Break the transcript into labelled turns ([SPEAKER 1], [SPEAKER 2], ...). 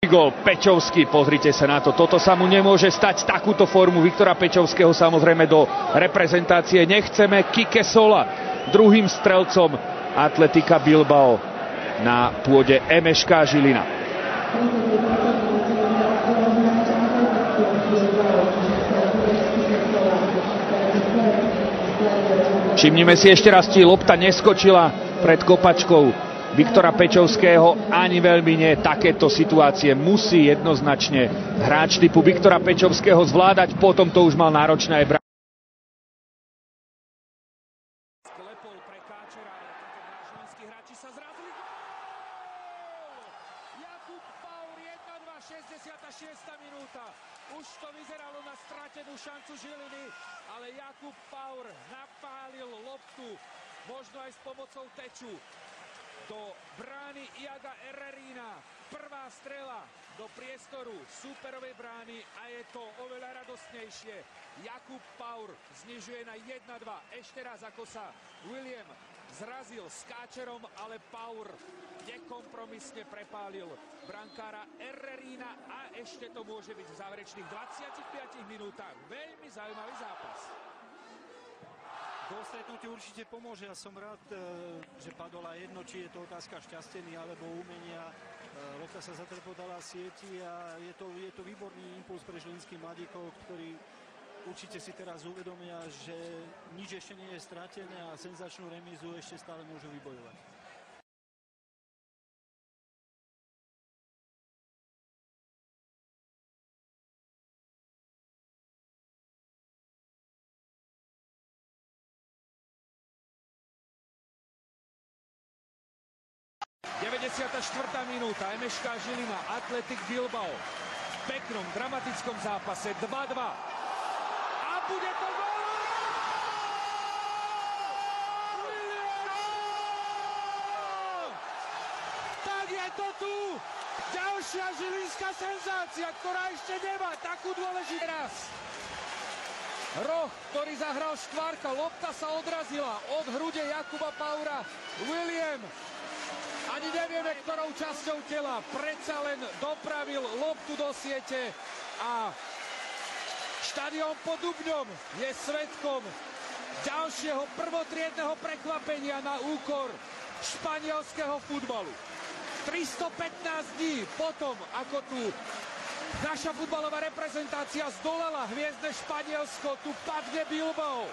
[SPEAKER 1] Gól Pečovský, pozrite sa na to, toto sa mu nemôže stať, takúto formu Viktora Pečovského samozrejme do reprezentácie nechceme. Kike Sola, druhým strelcom Atletika Bilbao na pôde MŠK Žilina. Všimnime si ešte raz, či lopta neskočila pred kopačkou Viktora Pečovského, ani veľmi nie. Takéto situácie musí jednoznačne hráč typu Viktora Pečovského zvládať, potom to už mal náročné aj brať.
[SPEAKER 2] Sklepol pre Káčera, ale títo žilinskí hráči sa zrazili. Jakub Paur 1-2, 66. minúta. Už to vyzeralo na stratenú šancu Žiliny, ale Jakub Paur napálil loptu, možno aj s pomocou teču, do brány Iaga Herrerína. Prvá strela do priestoru súperovej brány a je to oveľa radostnejšie. Jakub Paur znižuje na 1-2. Ešte raz, ako sa William zrazil s Káčerom, ale Paur nekompromisne prepálil brankára Herrerína a ešte to môže byť v záverečných 25 minútach. Veľmi zaujímavý zápas.
[SPEAKER 3] Do stretnutia určite pomôže. Ja som rád, že padol aj jedno, či je to otázka šťastení alebo umenia. Lopta sa zatrepotala sieti a je to výborný impuls pre žilinských mladíkov, ktorí určite si teraz uvedomia, že nič ešte nie je stratené a senzačnú remízu ešte stále môžu vybojovať.
[SPEAKER 2] – 94. minúta, MŠK Žilina, Atletik Bilbao. V peknom, dramatickom zápase 2-2. A bude to gól! Tak je to tu! Ďalšia žilinská senzácia, ktorá ešte nemá takú dôležitú raz. Roh, ktorý zahral štvárka, lopta sa odrazila od hrude Jakuba Paura. William, ani nevieme, ktorou časťou tela, predsa len dopravil loptu do siete a štadión pod Dubňom je svedkom ďalšieho prvotriedneho prekvapenia na úkor španielského futbalu. 315 dní potom, ako tu naša futbalová reprezentácia zdolala hviezdne Španielsko, tu padne Bilbao.